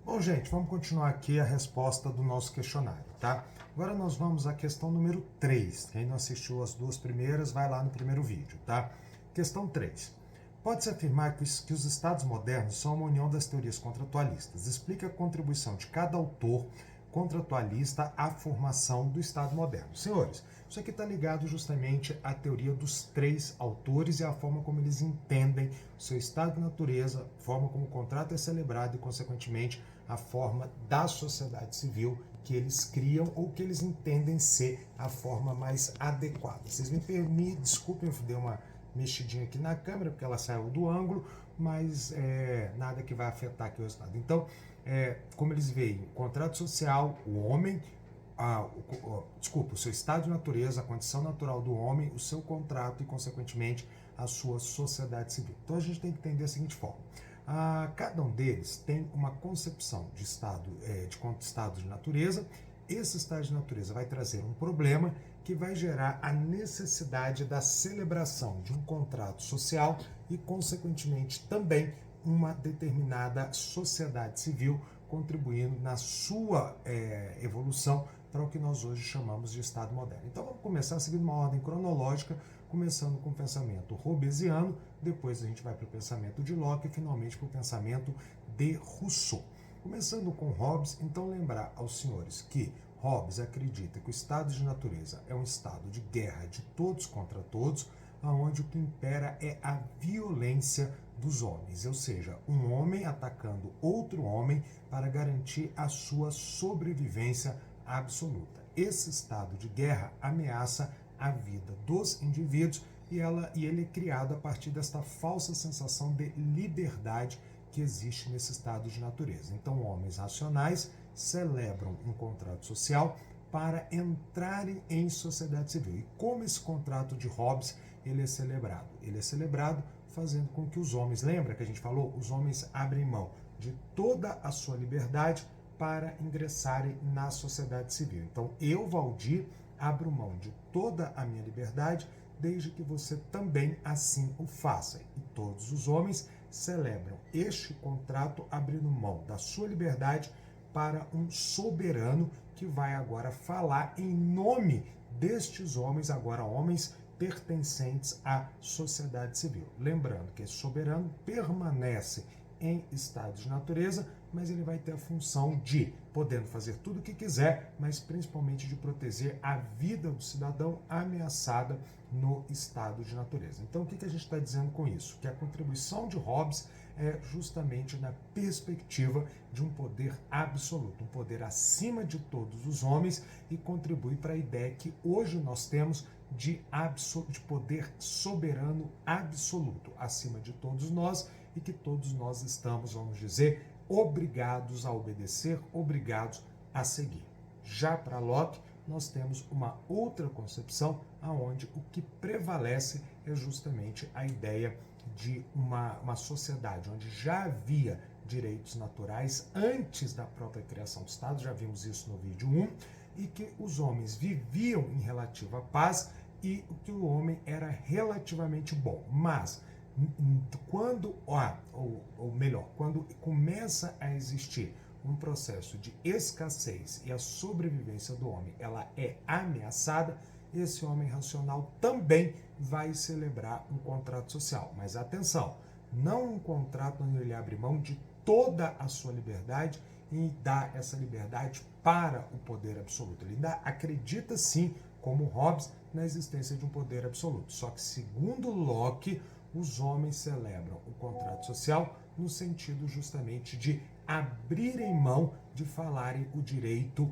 Bom, gente, vamos continuar aqui a resposta do nosso questionário, tá? Agora nós vamos à questão número 3. Quem não assistiu as duas primeiras, vai lá no primeiro vídeo, tá? Questão 3. Pode-se afirmar que os estados modernos são uma união das teorias contratualistas. Explica a contribuição de cada autor contratualista à formação do Estado moderno. Senhores, isso aqui está ligado justamente à teoria dos três autores e à forma como eles entendem o seu estado de natureza, a forma como o contrato é celebrado e, consequentemente, a forma da sociedade civil que eles criam ou que eles entendem ser a forma mais adequada. Vocês me desculpem, eu dei uma mexidinha aqui na câmera, porque ela saiu do ângulo, mas nada que vai afetar aqui o resultado. Então, como eles veem, o contrato social, o homem, o seu estado de natureza, a condição natural do homem, o seu contrato e, consequentemente, a sua sociedade civil. Então, a gente tem que entender da seguinte forma. Cada um deles tem uma concepção de estado de natureza. Esse estado de natureza vai trazer um problema que vai gerar a necessidade da celebração de um contrato social e, consequentemente, também uma determinada sociedade civil contribuindo na sua evolução para o que nós hoje chamamos de Estado moderno. Então vamos começar seguindo uma ordem cronológica, começando com o pensamento hobbesiano, depois a gente vai para o pensamento de Locke e finalmente para o pensamento de Rousseau. Começando com Hobbes, então lembrar aos senhores que Hobbes acredita que o estado de natureza é um estado de guerra de todos contra todos, onde o que impera é a violência dos homens, ou seja, um homem atacando outro homem para garantir a sua sobrevivência absoluta. Esse estado de guerra ameaça a vida dos indivíduos e ele é criado a partir desta falsa sensação de liberdade que existe nesse estado de natureza. Então, homens racionais celebram um contrato social para entrarem em sociedade civil. E como esse contrato de Hobbes ele é celebrado? Ele é celebrado fazendo com que os homens, lembra que a gente falou? Os homens abrem mão de toda a sua liberdade para ingressarem na sociedade civil. Então, eu, Valdir, abro mão de toda a minha liberdade, desde que você também assim o faça. E todos os homens celebram este contrato abrindo mão da sua liberdade para um soberano que vai agora falar em nome destes homens, agora homens pertencentes à sociedade civil. Lembrando que esse soberano permanece em estado de natureza, mas ele vai ter a função de, podendo fazer tudo o que quiser, mas principalmente de proteger a vida do cidadão ameaçada no estado de natureza. Então, o que a gente está dizendo com isso? Que a contribuição de Hobbes é justamente na perspectiva de um poder absoluto, um poder acima de todos os homens e contribui para a ideia que hoje nós temos de poder soberano absoluto acima de todos nós e que todos nós estamos, vamos dizer, obrigados a obedecer, obrigados a seguir. Já para Locke, nós temos uma outra concepção onde o que prevalece é justamente a ideia de uma sociedade onde já havia direitos naturais antes da própria criação do Estado, já vimos isso no vídeo 1, e que os homens viviam em relativa paz e que o homem era relativamente bom. Mas quando, ou melhor, quando começa a existir um processo de escassez e a sobrevivência do homem ela é ameaçada, esse homem racional também vai celebrar um contrato social. Mas atenção, não um contrato onde ele abre mão de toda a sua liberdade e dá essa liberdade para o poder absoluto. Ele ainda acredita sim, como Hobbes, na existência de um poder absoluto. Só que, segundo Locke, os homens celebram o contrato social no sentido justamente de abrirem mão de falarem o direito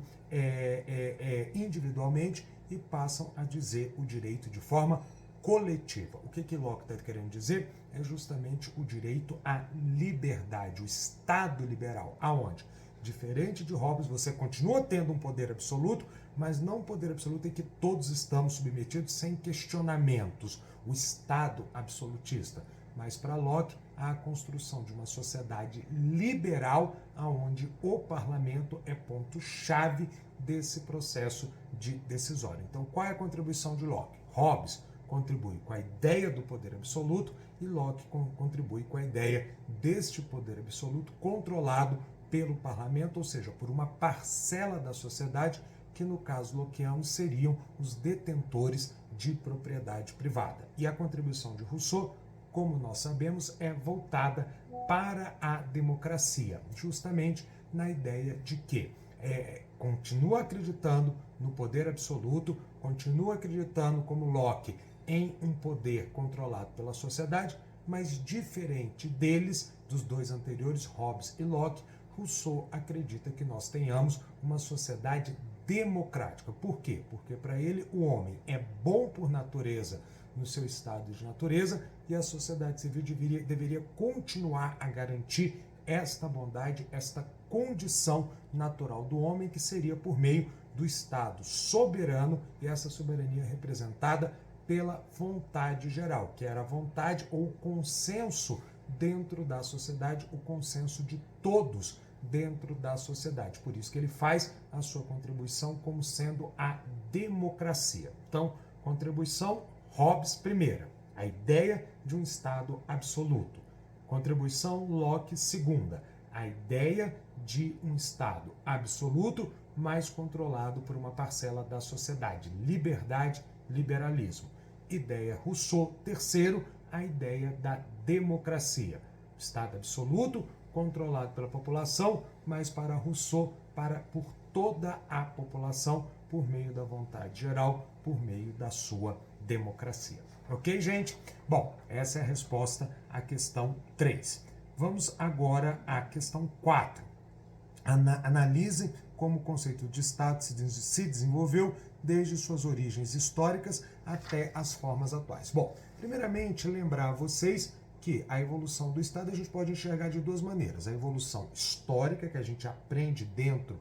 individualmente e passam a dizer o direito de forma coletiva. O que Locke está querendo dizer? É justamente o direito à liberdade, o Estado liberal. Aonde? Diferente de Hobbes, você continua tendo um poder absoluto, mas não um poder absoluto em que todos estamos submetidos sem questionamentos, o Estado absolutista. Mas para Locke, há a construção de uma sociedade liberal, onde o parlamento é ponto-chave desse processo de decisório. Então, qual é a contribuição de Locke? Hobbes contribui com a ideia do poder absoluto e Locke contribui com a ideia deste poder absoluto controlado pelo parlamento, ou seja, por uma parcela da sociedade, que no caso lockeano seriam os detentores de propriedade privada. E a contribuição de Rousseau, como nós sabemos, é voltada para a democracia, justamente na ideia de que continua acreditando no poder absoluto, continua acreditando, como Locke, em um poder controlado pela sociedade, mas diferente deles, dos dois anteriores, Hobbes e Locke, Rousseau acredita que nós tenhamos uma sociedade democrática. Por quê? Porque para ele o homem é bom por natureza no seu estado de natureza e a sociedade civil deveria continuar a garantir esta bondade, esta condição natural do homem, que seria por meio do Estado soberano, e essa soberania representada pela vontade geral, que era a vontade ou o consenso dentro da sociedade, o consenso de todos dentro da sociedade. Por isso que ele faz a sua contribuição como sendo a democracia. Então, contribuição Hobbes, primeira, a ideia de um Estado absoluto. Contribuição Locke, segunda, a ideia de um Estado absoluto, mas controlado por uma parcela da sociedade. Liberdade, liberalismo. Ideia Rousseau, terceiro, a ideia da democracia. Estado absoluto, controlado pela população, mas para Rousseau, por toda a população, por meio da vontade geral, por meio da sua democracia. Ok, gente? Bom, essa é a resposta à questão 3. Vamos agora à questão 4. Analise como o conceito de Estado se desenvolveu desde suas origens históricas até as formas atuais. Bom, primeiramente, lembrar a vocês que a evolução do Estado a gente pode enxergar de duas maneiras. A evolução histórica, que a gente aprende dentro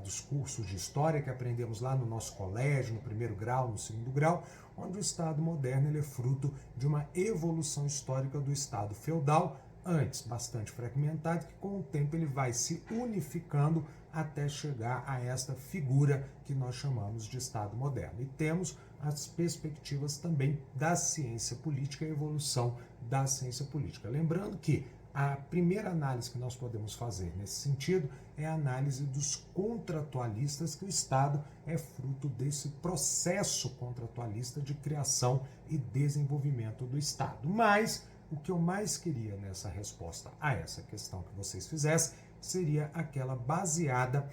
dos cursos de história que aprendemos lá no nosso colégio, no primeiro grau, no segundo grau, onde o Estado moderno ele é fruto de uma evolução histórica do Estado feudal, antes bastante fragmentado, que com o tempo ele vai se unificando até chegar a esta figura que nós chamamos de Estado moderno. E temos as perspectivas também da ciência política e a evolução da ciência política. Lembrando que a primeira análise que nós podemos fazer nesse sentido é a análise dos contratualistas, que o Estado é fruto desse processo contratualista de criação e desenvolvimento do Estado. Mas o que eu mais queria nessa resposta a essa questão que vocês fizessem seria aquela baseada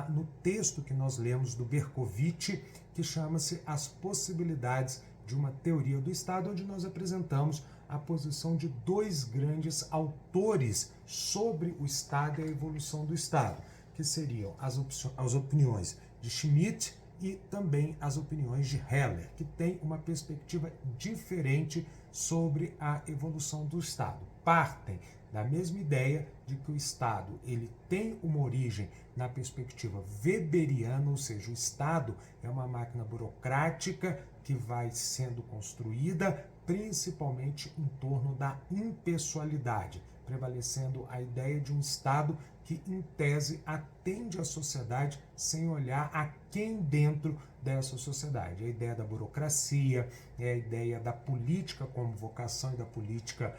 no texto que nós lemos do Berkovitch, que chama-se As Possibilidades de uma Teoria do Estado, onde nós apresentamos a posição de dois grandes autores sobre o Estado e a evolução do Estado, que seriam as opiniões de Schmitt e também as opiniões de Heller, que tem uma perspectiva diferente sobre a evolução do Estado. Partem da mesma ideia de que o Estado ele tem uma origem na perspectiva weberiana, ou seja, o Estado é uma máquina burocrática que vai sendo construída principalmente em torno da impessoalidade, prevalecendo a ideia de um Estado que, em tese, atende a sociedade sem olhar a quem dentro dessa sociedade. A ideia da burocracia, é a ideia da política como vocação e da política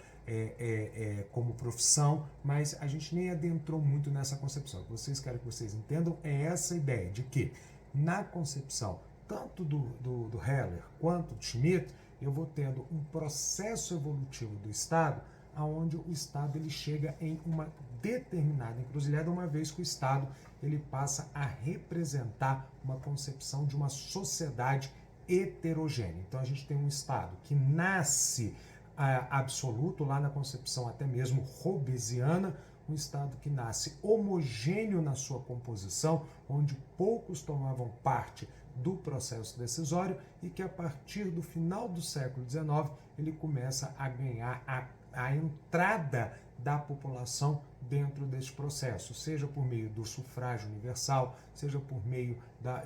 como profissão, mas a gente nem adentrou muito nessa concepção. O que vocês querem que vocês entendam é essa ideia de que, na concepção tanto do Heller quanto do Schmitt, eu vou tendo um processo evolutivo do Estado, onde o Estado ele chega em uma determinada encruzilhada, uma vez que o Estado ele passa a representar uma concepção de uma sociedade heterogênea. Então a gente tem um Estado que nasce absoluto, lá na concepção até mesmo hobbesiana, um Estado que nasce homogêneo na sua composição, onde poucos tomavam parte do processo decisório e que a partir do final do século XIX ele começa a ganhar a entrada da população dentro deste processo, seja por meio do sufrágio universal, seja por meio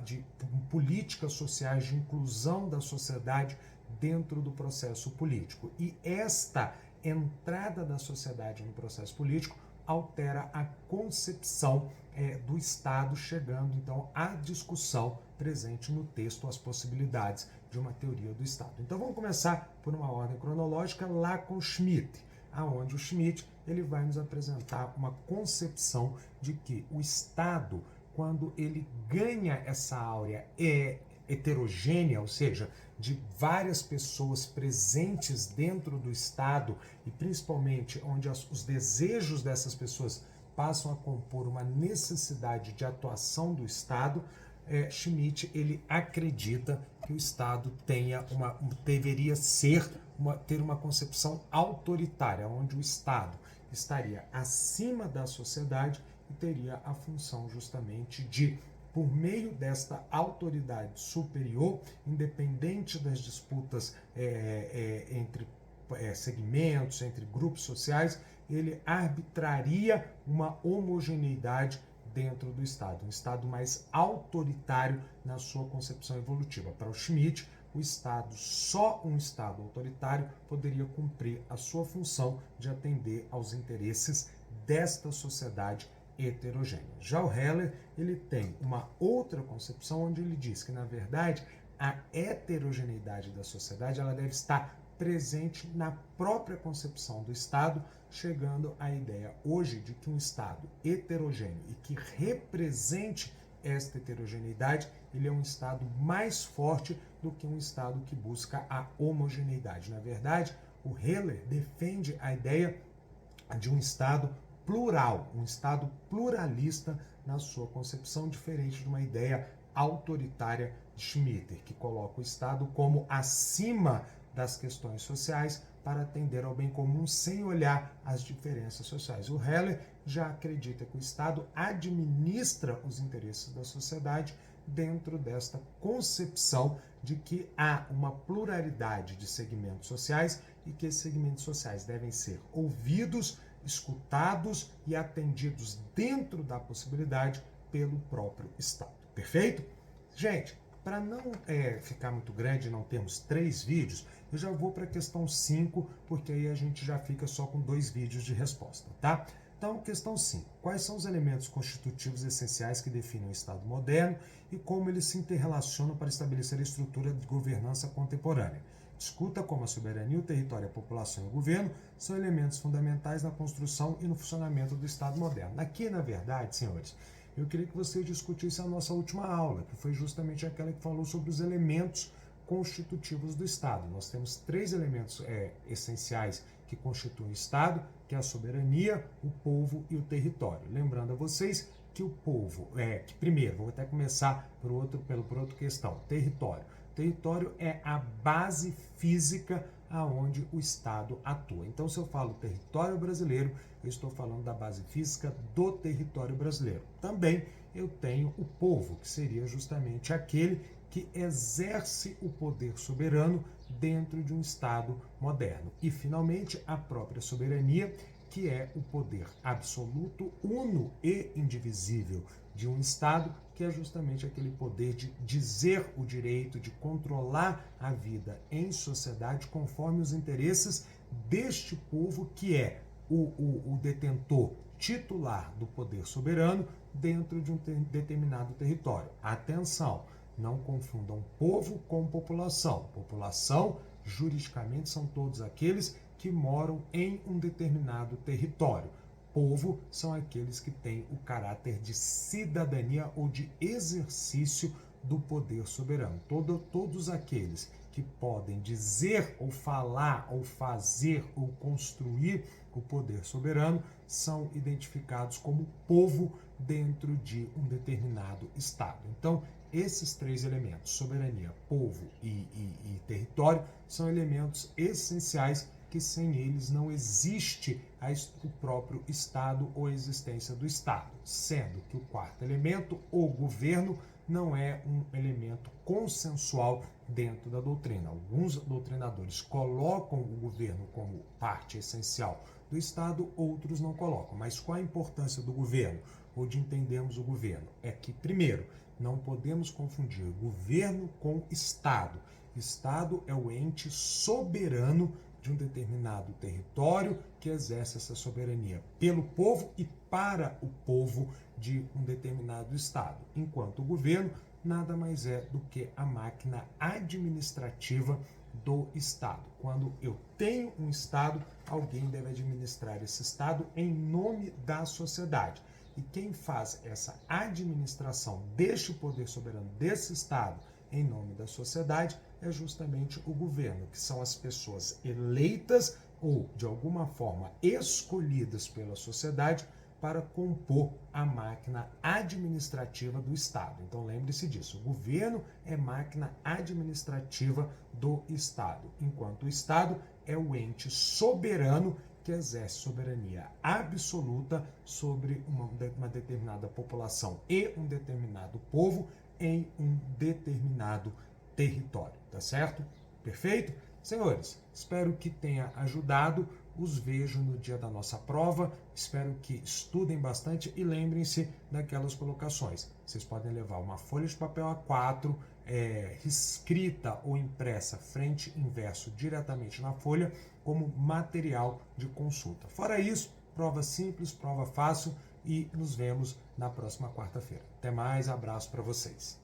de políticas sociais de inclusão da sociedade dentro do processo político. E esta entrada da sociedade no processo político altera a concepção do Estado, chegando então à discussão presente no texto As Possibilidades de uma Teoria do Estado. Então vamos começar por uma ordem cronológica lá com Schmitt. aonde o Schmitt ele vai nos apresentar uma concepção de que o Estado, quando ele ganha essa áurea heterogênea, ou seja, de várias pessoas presentes dentro do Estado e principalmente onde os desejos dessas pessoas passam a compor uma necessidade de atuação do Estado, Schmitt ele acredita que o Estado deveria ter uma concepção autoritária, onde o Estado estaria acima da sociedade e teria a função justamente de, por meio desta autoridade superior, independente das disputas entre segmentos, entre grupos sociais, ele arbitraria uma homogeneidade dentro do Estado, um Estado mais autoritário na sua concepção evolutiva. Para o Schmitt, só um Estado autoritário poderia cumprir a sua função de atender aos interesses desta sociedade heterogênea. Já o Heller, ele tem uma outra concepção onde ele diz que, na verdade, a heterogeneidade da sociedade ela deve estar presente na própria concepção do Estado, chegando à ideia hoje de que um Estado heterogêneo e que represente esta heterogeneidade, ele é um Estado mais forte do que um Estado que busca a homogeneidade. Na verdade, o Heller defende a ideia de um Estado plural, um Estado pluralista na sua concepção, diferente de uma ideia autoritária de Schmitt, que coloca o Estado como acima das questões sociais para atender ao bem comum sem olhar as diferenças sociais. O Heller já acredita que o Estado administra os interesses da sociedade dentro desta concepção de que há uma pluralidade de segmentos sociais e que esses segmentos sociais devem ser ouvidos, escutados e atendidos dentro da possibilidade pelo próprio Estado. Perfeito? Gente, para não ficar muito grande e não termos 3 vídeos, eu já vou para a questão 5, porque aí a gente já fica só com 2 vídeos de resposta, tá? Então, questão 5. Quais são os elementos constitutivos essenciais que definem o Estado moderno e como eles se interrelacionam para estabelecer a estrutura de governança contemporânea? Discuta como a soberania, o território, a população e o governo são elementos fundamentais na construção e no funcionamento do Estado moderno. Aqui, na verdade, senhores, eu queria que você discutisse a nossa última aula, que foi justamente aquela que falou sobre os elementos constitutivos do Estado. Nós temos 3 elementos essenciais que constituem o Estado, que é a soberania, o povo e o território. Lembrando a vocês que o povo, que primeiro, vou até começar por outra questão, território. Território é a base física aonde o Estado atua. Então, se eu falo território brasileiro, eu estou falando da base física do território brasileiro. Também eu tenho o povo, que seria justamente aquele que exerce o poder soberano dentro de um Estado moderno. E, finalmente, a própria soberania, que é o poder absoluto, uno e indivisível de um Estado, que é justamente aquele poder de dizer o direito, de controlar a vida em sociedade conforme os interesses deste povo, que é o detentor titular do poder soberano dentro de um determinado território. Atenção! Não confundam povo com população. População, juridicamente, são todos aqueles que moram em um determinado território. Povo são aqueles que têm o caráter de cidadania ou de exercício do poder soberano. Todos aqueles que podem dizer ou falar ou fazer ou construir o poder soberano são identificados como povo dentro de um determinado Estado. Então, esses 3 elementos, soberania, povo e território, são elementos essenciais que sem eles não existe o próprio Estado ou a existência do Estado, sendo que o 4º elemento, o governo, não é um elemento consensual dentro da doutrina. Alguns doutrinadores colocam o governo como parte essencial do Estado, outros não colocam. Mas qual a importância do governo, ou de entendermos o governo? É que, primeiro, não podemos confundir governo com Estado. Estado é o ente soberano de um determinado território que exerce essa soberania pelo povo e para o povo de um determinado Estado, enquanto o governo nada mais é do que a máquina administrativa do Estado. Quando eu tenho um Estado, alguém deve administrar esse Estado em nome da sociedade. E quem faz essa administração deste poder soberano desse Estado em nome da sociedade é justamente o governo, que são as pessoas eleitas ou, de alguma forma, escolhidas pela sociedade para compor a máquina administrativa do Estado. Então lembre-se disso, o governo é máquina administrativa do Estado, enquanto o Estado é o ente soberano que exerce soberania absoluta sobre uma determinada população e um determinado povo em um determinado território, tá certo? Perfeito? Senhores, espero que tenha ajudado. Os vejo no dia da nossa prova. Espero que estudem bastante e lembrem-se daquelas colocações. Vocês podem levar uma folha de papel A4, escrita ou impressa frente e inverso diretamente na folha, como material de consulta. Fora isso, prova simples, prova fácil e nos vemos na próxima quarta-feira. Até mais, abraço para vocês.